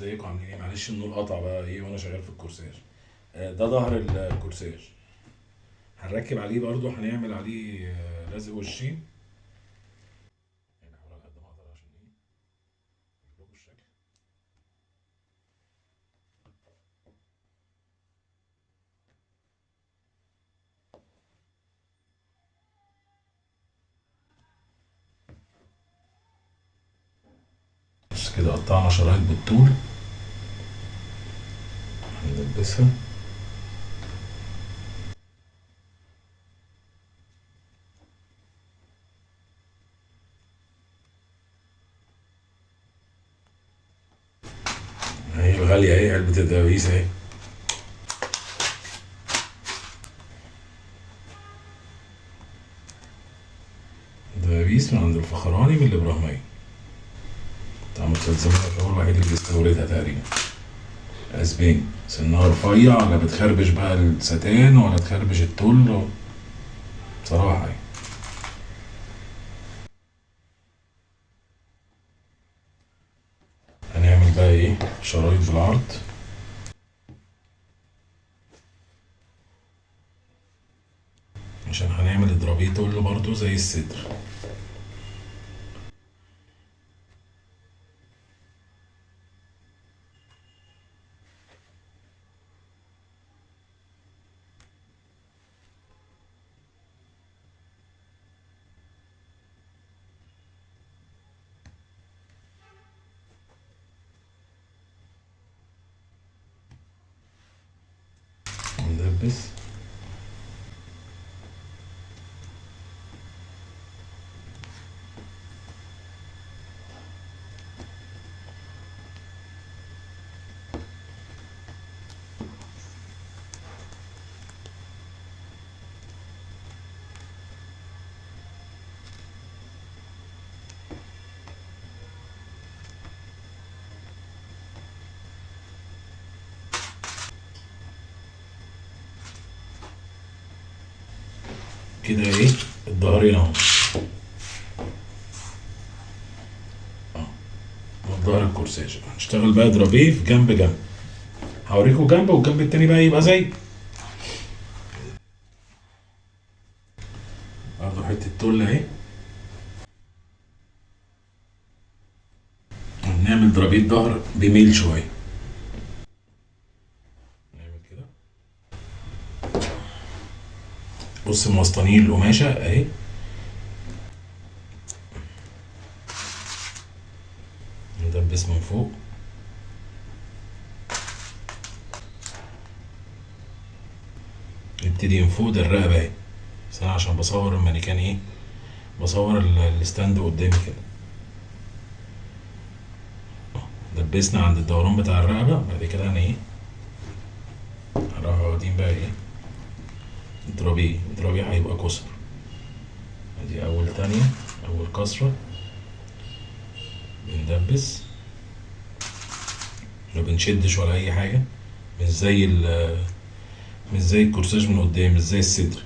ازيكم عاملين ايه؟ معلش النور قطع بقى ايه وانا شغال في الكورسير. ده ظهر الكورسير. هنركب عليه برضو، هنعمل عليه لزق وشين. يعني هحاول على قد ما اقدر عشان ايه اجيب لكم الشكل. بس كده قطعنا شرايط بالطول، هنلبسها. اهي الغالية اهي، علبة الدبابيس اهي. دبابيس من عند الفخراني من الإبراهيمية. طعم الزمالة هو الوحيد اللي بيستوردها تقريبا. اسباني، سنها رفيع، لا بتخربش بقى الستان ولا تخربش التل بصراحة يعني. هنعمل بقى ايه شرايط بالعرض، عشان هنعمل اضرابيه تقول له برضه زي الصدر. ندبس. كده ايه الظهرين اهو. اه، ظهر الكورساج. هنشتغل بقى اضرابيه في جنب جنب. هوريكم جنب، والجنب التاني بقى يبقى زي برضه حته تله اهي. ونعمل ضربيه ظهر بميل شويه. نعمل كده. بص موسطنين القماشه اهي. ندبس من فوق. نبتدي من فوق، ده الرقبه اهي. بس انا عشان بصور المانيكان ايه، بصور الستاند قدامي كده. دبسنا عند الدوران بتاع الرقبه، بعد كده انا ايه هنروح واخدين بقى ايه اضربيه. اضربيه هيبقى كسر. ادي اول تانية، اول كسرة. بندبس، ما بنشدش ولا اي حاجة. مش زي مش زي الكورساج من قدام، مش زي الصدر.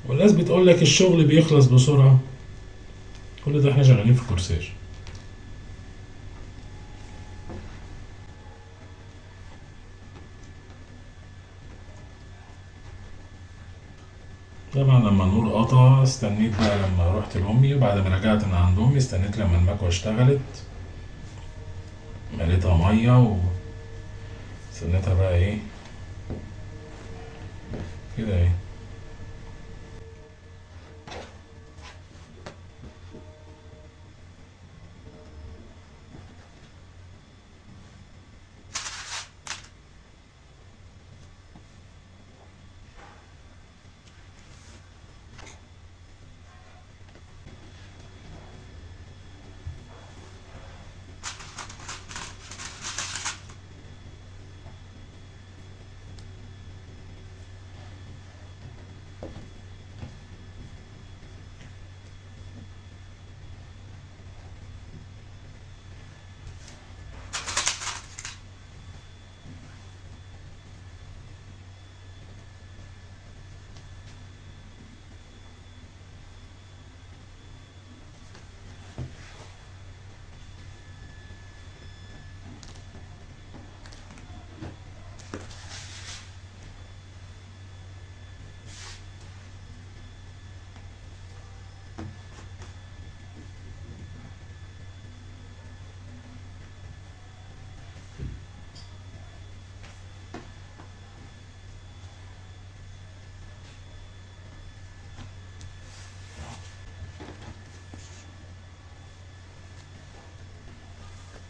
والناس بتقول لك الشغل بيخلص بسرعة. كل ده احنا شغالين في كورساج. طبعا لما النور قطع استنيت بقى لما رحت لأمي، وبعد ما رجعت من عند أمي استنيت لما المكوة اشتغلت، مليتها مية واستنيتها بقى ايه كده ايه.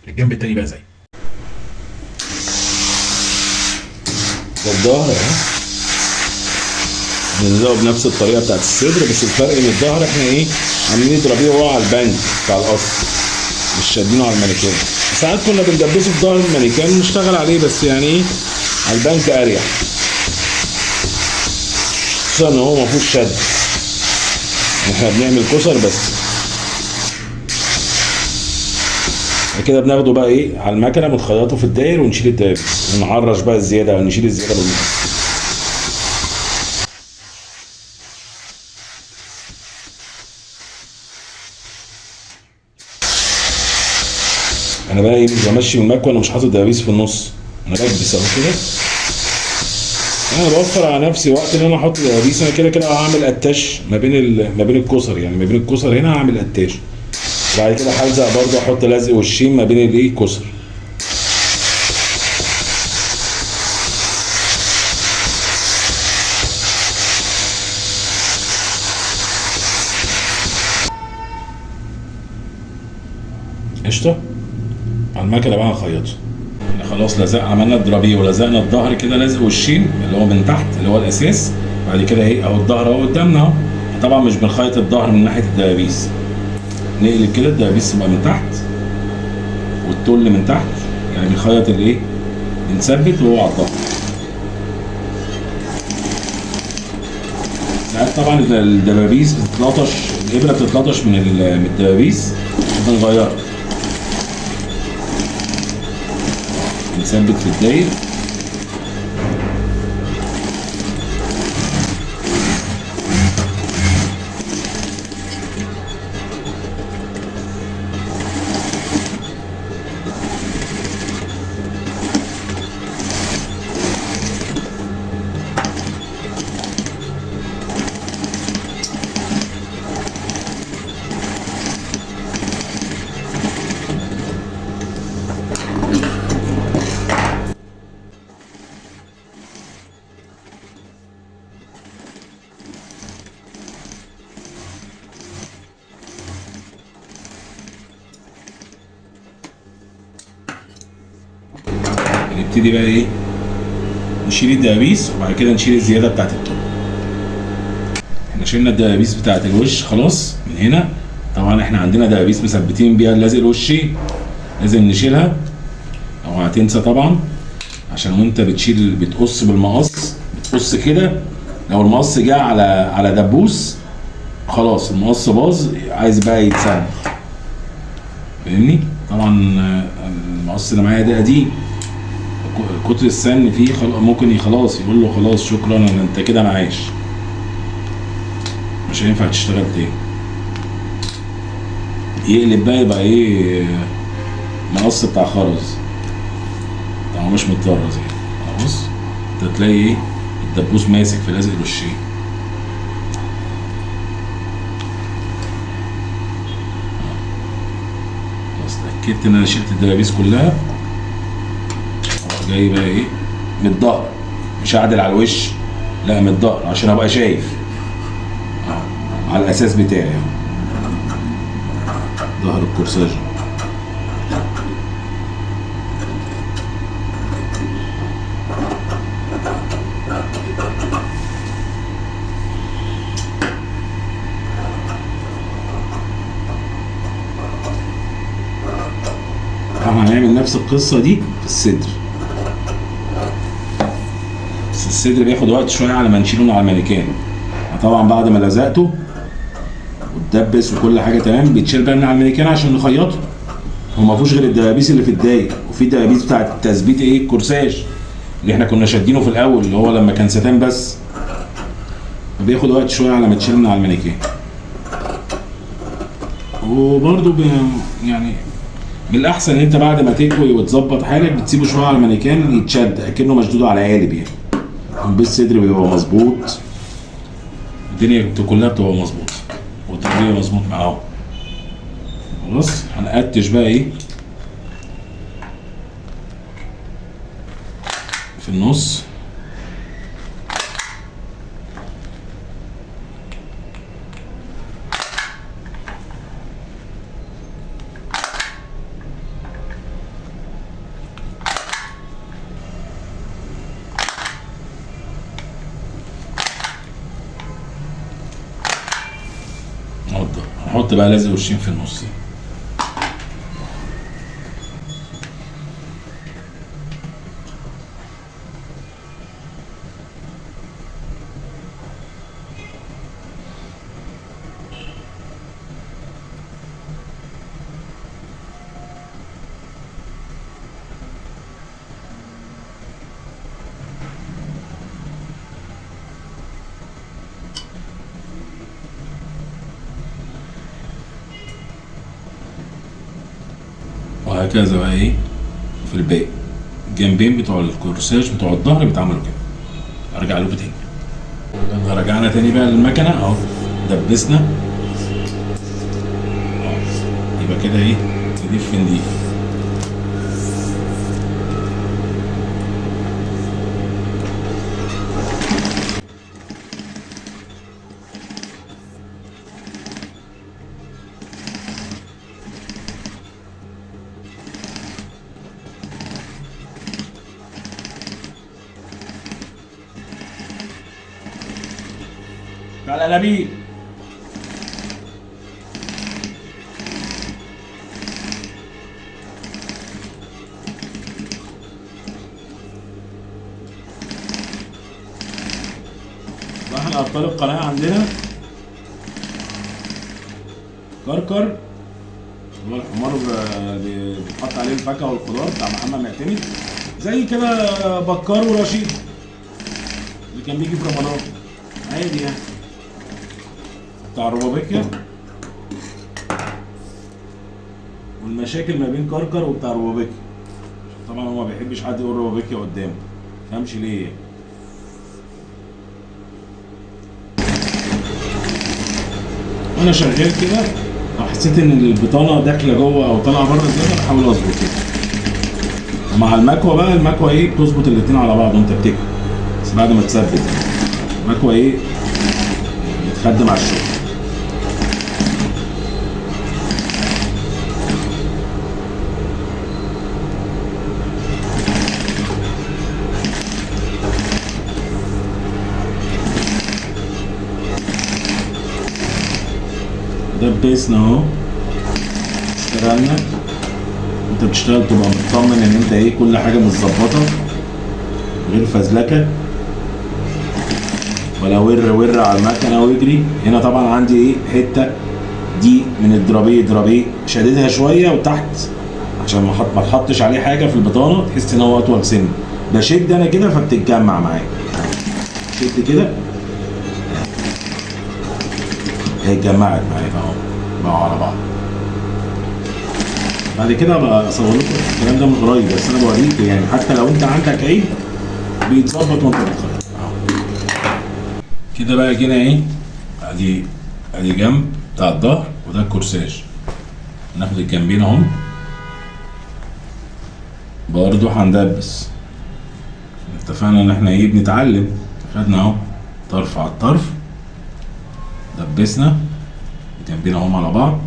الجنب التاني بقى زي ده الظهر اهي بنلزقه بنفس الطريقه بتاعت الصدر، بس الفرق ان الظهر احنا ايه عاملين نضربيه وهو على البنك بتاع القص، مش شادينه على المانيكان. ساعات كنا بندبسه في ظهر المانيكان نشتغل عليه، بس يعني ايه على البنك اريح، خصوصا ان هو مفهوش شد، احنا بنعمل كسر بس. كده بناخده بقى ايه على المكنه، بنخيطه في الداير ونشيل الداير ونعرش بقى الزياده او نشيل الزياده بالمقص. انا بقى ايه مش بمشي من المكوه، انا مش حاطط دبابيس في النص، انا بكبس اهو كده. انا بوفر على نفسي وقت ان انا احط دبابيس، انا كده كده هعمل اتاش ما بين الكسر، يعني ما بين الكسر هنا هعمل اتاش، بعد كده هلزق برضه احط لزق وشين ما بين الايه الكسر. قشطه. على المكنه بقى هنخيطه. احنا خلاص عملنا الدرابيه ولزقنا الظهر كده لازق وشين اللي هو من تحت اللي هو الاساس، بعد كده ايه اهو الظهر اهو قدامنا اهو. طبعا مش بنخيط الظهر من ناحيه الدبابيس، نقلب كده الدبابيس تبقى من تحت والتل من تحت، يعني بنخيط الايه بنثبت وهو على الظهر. ساعات طبعا الدبابيس بتتلطش، الابره بتتلطش من الدبابيس، بنغيرها بنثبت في الداير. نبتدي بقى ايه نشيل الدبابيس، وبعد كده نشيل الزياده بتاعت التوب. احنا شلنا الدبابيس بتاعت الوش خلاص من هنا. طبعا احنا عندنا دبابيس مثبتين بيها لازق الوشين، لازم نشيلها، او هتنسى طبعا، عشان وانت بتقص بالمقص بتقص كده، لو المقص جه على دبوس خلاص المقص باظ، عايز بقى يتسن، فاهمني؟ طبعا المقص اللي معايا ده قديم، كتر السن فيه ممكن خلاص يقول له خلاص شكرا انت كده معاش، مش هينفع تشتغل تاني. يقلب بقى يبقى ايه مقص بتاع خرز، طبعا مش متطرز يعني. بص انت تلاقي ايه الدبوس ماسك في لازق الوشين، اتاكدت ان انا شلت الدبابيس كلها. جاي بقى ايه من الظهر، مش هعدل على الوش، لا من الظهر عشان ابقى شايف على الاساس بتاعي ظهر الكورساج. احنا هنعمل نفس القصه دي في الصدر، بس الصدر بياخد وقت شويه على ما نشيله من على المانيكان. طبعا بعد ما لزقته وتدبس وكل حاجه تمام بيتشيل بقى من على المانيكان عشان نخيطه. هو ما فيهوش غير الدبابيس اللي في الدايق، وفي دبابيس بتاعت تثبيت ايه الكورساج اللي احنا كنا شادينه في الاول اللي هو لما كان ستان بس، بياخد وقت شويه على ما تشيل من على المانيكان. وبرده يعني من الاحسن ان انت بعد ما تكوي وتظبط حالك بتسيبه شويه على المانيكان يتشد اكنه مشدود على قالب يعني. الصدر بيبقى مظبوط، الدنيا كلها بتبقى مظبوطه والتربيه مظبوط معاهم. خلاص هنقتش بقى ايه في النص. هنحط بقى لازق وشين في النص. وهكذا بقى ايه في الباقي. الجنبين بتوع الكورساج بتوع الظهر بيتعملوا كده. ارجع لكم تاني. لما رجعنا تاني بقى للمكنه اهو دبسنا يبقى كده ايه نضيف في نضيف. تعالى نبيل. احنا ابطال القناه عندنا كركر هو الحمار اللي بيتحط عليه الفاكهه والخضار بتاع محمد معتمد، زي كده بكار ورشيد اللي كان بيجي في رمضان عادي يعني بتاع الروبابيكيا. والمشاكل ما بين كركر وبتاع الروبابيكيا، طبعا هو ما بيحبش حد يقول روبابيكيا قدامه، مفهمش ليه يعني. وانا شغال كده لو حسيت ان البطانه داخله جوه او طالعه بره كده بحاول اظبط كده. ومع المكوه بقى، المكوه ايه بتظبط الاتنين على بعض وانت بتكوي، بس بعد ما تثبت المكوه ايه بتخدم على الشغل. دبسنا اهو، اشتغلنا. انت بتشتغل تبقى مطمن ان انت ايه كل حاجه متظبطه غير فزلكه ولا ور على المكنه واجري. هنا طبعا عندي ايه حته دي من الدرابيه شديدها شويه وتحت عشان ما تحطش عليه حاجه في البطانه تحس ان هو اطول سن. بشد انا كده فبتتجمع معايا، شد كده هي اتجمعت معايا اهو بقوا على بعض. بعد كده بقى اصور لكم الكلام ده من قريب، بس انا بوريك يعني حتى لو انت عندك عيب بيتظبط وانت بتخيط كده. بقى جينا ايه ادي جنب بتاع الظهر وده الكورساج. ناخد الجنبين اهم برضو هندبس. اتفقنا ان احنا ايه بنتعلم. خدنا اهو طرف على الطرف، دبسنا جنبين اهم على بعض.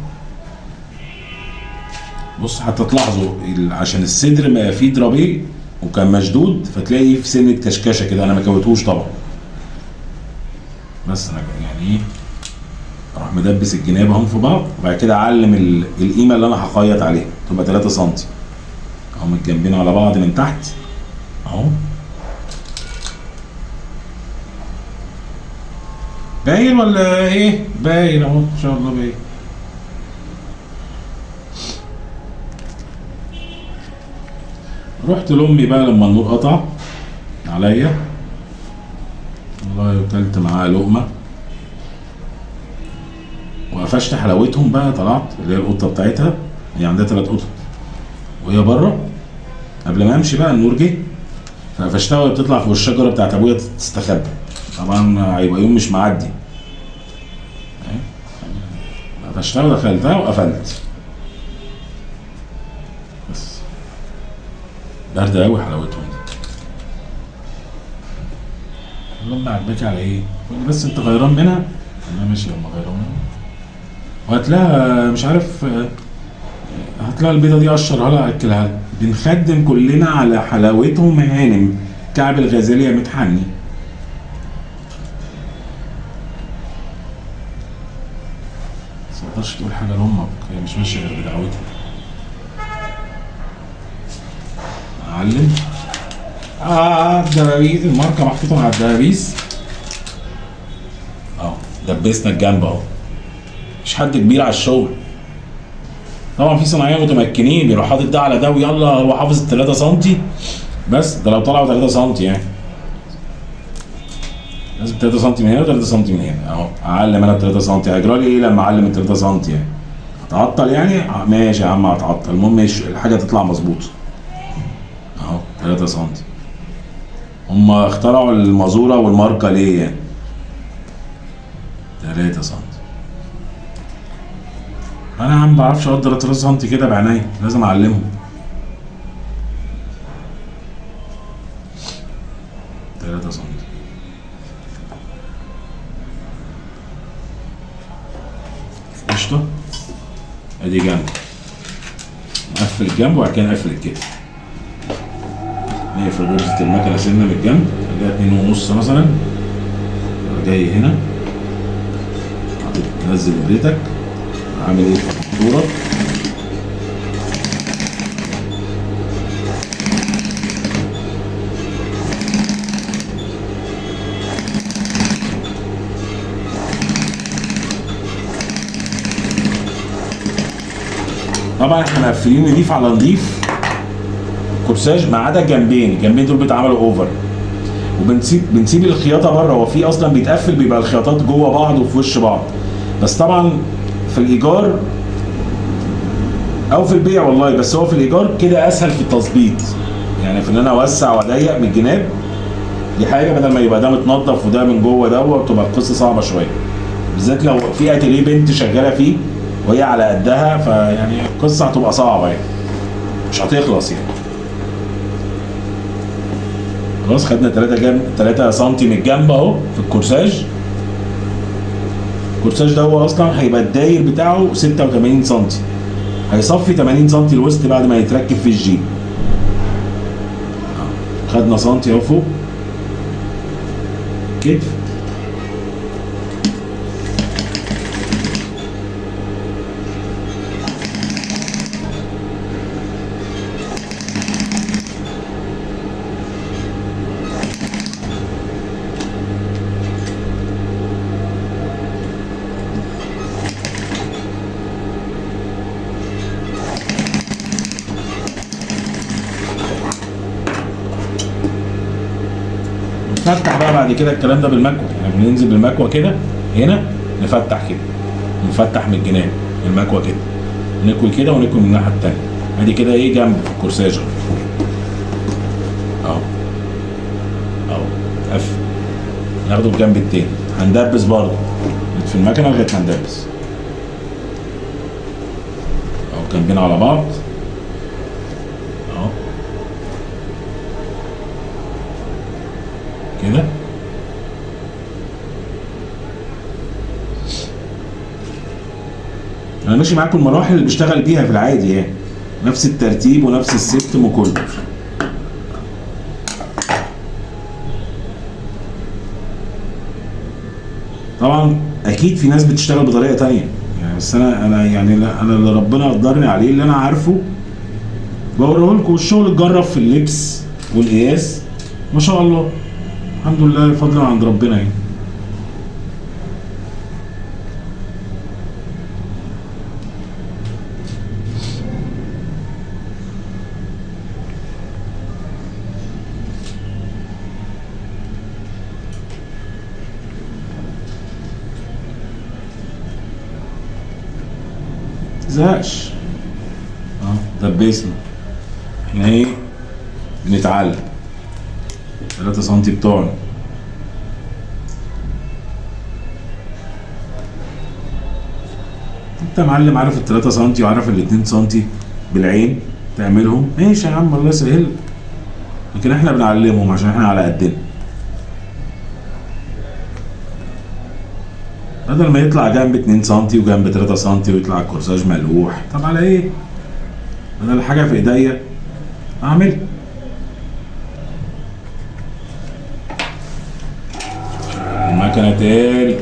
بص حتى تلاحظوا عشان الصدر ما فيه درابيه وكان مشدود، فتلاقي في سنه كشكشه كده. انا ما كويتهوش طبعا، بس انا يعني ايه اروح مدبس الجناب اهم في بعض، وبعد كده اعلم القيمه اللي انا هخيط عليها تبقى 3 سم اهو متجنبين على بعض من تحت اهو. باين ولا ايه؟ باين اهو ان شاء الله باين. رحت لامي بقى لما النور قطع عليا، والله وكلت معاها لقمه وقفشت حلاوتهم بقى. طلعت اللي هي القطه بتاعتها، هي عندها 3 قطط وهي بره. قبل ما امشي بقى النور جه، فقفشتها وهي بتطلع فوق الشجره بتاعت ابويا تستخبى. طبعا هيبقى يوم مش معدي. قفشتها ودخلتها وقفلت. بس باردة قوي حلاوتهم دي. اللهم عجباكي على ايه؟ قول لي بس انت غيران منها؟ انا ماشي لما غيران منها. وهتلاقيها مش عارف، هتلاقي البيضه دي قشرها لها اكلها لها. بنخدم كلنا على حلاوتهم هانم كعب الغزال يا متحني. بس ما تقدرش تقول حاجه لامك، هي مش ماشيه غير بدعوتها. اعلم الدبابيس، الماركه محطوطه مع الدبابيس اهو. دبسنا الجنب اهو، مش حد كبير على الشغل. طبعا في صناعيه متمكنين بيروح حاطط ده على ده ويلا هو حافظ ال 3 سم بس. ده لو طلعوا 3 سم يعني لازم 3 سم من هنا و3 سم من هنا اهو. اعلم انا ب 3 سم، هيجرى لي ايه لما اعلم ال 3 سم يعني؟ هتعطل يعني؟ ماشي يا عم هتعطل، المهم الحاجه تطلع مظبوطه اهو. 3 سم. هم اخترعوا المازوره والماركه ليه يعني؟ 3 سم. انا يا عم ما بعرفش اقدر 3 سم كده بعينيا، لازم اعلمهم. 3 سم. قشطه. ادي جنب، نقفل الجنب وبعد كده نقفل الكتف. نقفل غرزه المكنه سنه من الجنب، خليها 2.5 مثلا. جاي هنا تنزل بريتك، عامل ايه في الصوره. طبعا احنا مقفلين نضيف على نضيف كورساج ما عدا الجنبين دول بيتعملوا اوفر، وبنسيب الخياطه بره. هو في اصلا بيتقفل بيبقى الخياطات جوه بعض وفي وش بعض، بس طبعا في الايجار او في البيع والله، بس هو في الايجار كده اسهل في التظبيط يعني، في ان انا اوسع واضيق من الجناب. دي حاجه بدل ما يبقى ده متنضف وده من جوه دوت، بتبقى القصه صعبه شويه، بالذات لو في اتيليه بنت شغاله فيه وهي على قدها، فيعني القصه هتبقى صعبه يعني، مش هتخلص يعني. خلاص خدنا 3 سم من الجنب اهو في الكورساج. الكورساج ده هو اصلا هيبقى الداير بتاعه 86 سم، هيصفي 80 سم الوسط بعد ما يتركب في الجيب. خدنا سنتي اهو فوق كتف. نفتح بقى بعد كده الكلام ده بالمكوه، يعني بننزل بالمكوه كده هنا، نفتح كده، نفتح من الجناب المكوه كده، نكوي كده ونكوي من الناحيه الثانيه. ادي كده ايه جنب في الكورساج اهو اهو. قفل. ناخده الجنب التاني، هندبس برضه في المكنه لغايه ما ندبس اهو، جنبين على بعض اهو. انا ماشي معاكم المراحل اللي بشتغل بيها في العادي يعني، نفس الترتيب ونفس السيستم وكله. طبعا اكيد في ناس بتشتغل بطريقه تانية يعني، بس انا يعني انا اللي ربنا قدرني عليه اللي انا عارفه بوريه لكم. الشغل اتجرب في اللبس والقياس ما شاء الله، الحمد لله، فضلا عند ربنا يعني. متزهقش. دبسنا احنا ايه، بنتعلم. 3 سنتي بتوعنا انت يا معلم عارف ال 3 سنتي وعارف ال 2 سنتي بالعين تعملهم، ماشي يا عم الله يسهل، لكن احنا بنعلمهم عشان احنا على قدنا. بدل ما يطلع جنب 2 سنتي وجنب 3 سنتي ويطلع الكورساج ملوح، طب على ايه؟ انا الحاجه في ايديا اعمل. المكنه تاني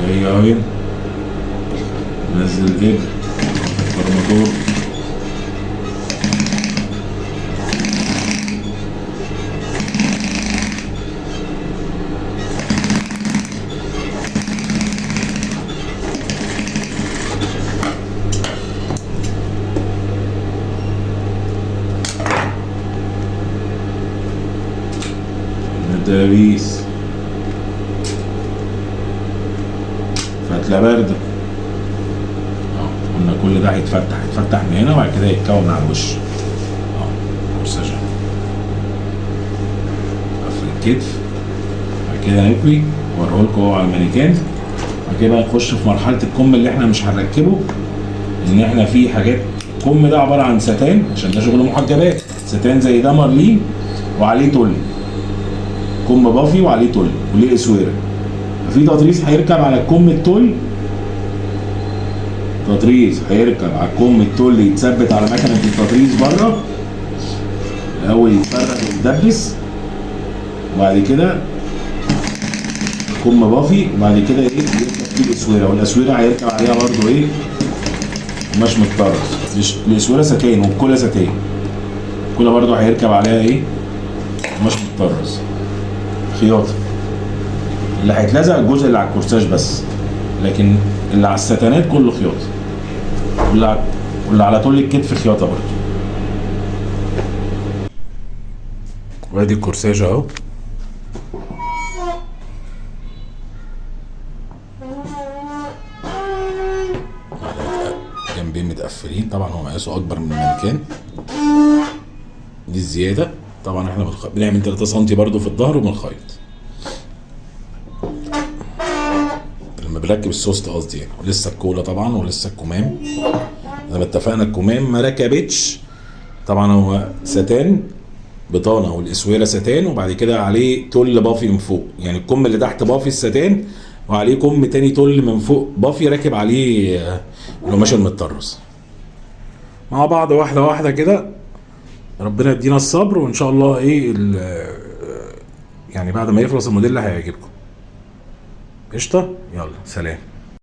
جاي اهي، نزل الابر الفرماتور. الدبابيس فتلة باردة، قلنا كل ده هيتفتح من هنا وبعد كده يتكون على الوش. كورساج قفل الكتف، بعد كده نكوي واوريهولكوا اهو على المانيكان. بعد كده بقى نخش في مرحلة الكم اللي احنا مش هنركبه، ان احنا في حاجات. الكم ده عبارة عن ستان عشان ده شغل محجبات، ستان زي ده مارلين وعليه تل، كم بافي وعليه تل وليه اسويره. في تطريز هيركب على الكم التل، تطريز هيركب على الكم التل يتثبت على مكنه التطريز بره الاول، يتفرد ويتدبس، وبعد كده كم بافي، وبعد كده ايه يركب فيه الاسويره، والاسويره هيركب عليها برده ايه قماش متطرز. الاسويره ستان والكولا ستان، الكولا برده هيركب عليها ايه قماش متطرز خياطه. اللي هيتلزق الجزء اللي على الكورساج بس، لكن اللي على الستانات كله خياطه، واللي على طول الكتف خياطه برضه. وادي الكورساج اهو، جنبين متقفلين. طبعا هو مقاسه اكبر من المكان، دي الزياده. طبعا احنا بنعمل 3 سم برضه في الظهر وبنخيط لما بنركب السوست قصدي يعني. ولسه الكولا طبعا ولسه الكمام زي ما اتفقنا. الكمام ما ركبتش طبعا، هو ستان بطانه والاسويره ستان، وبعد كده عليه تل بافي من فوق، يعني الكم اللي تحت بافي الستان وعليه كم تاني تل من فوق بافي راكب عليه القماش المتطرز مع بعض واحده واحده كده. ربنا يدينا الصبر وان شاء الله ايه يعني بعد ما يخلص الموديل هيعجبكم. قشطه، يلا سلام.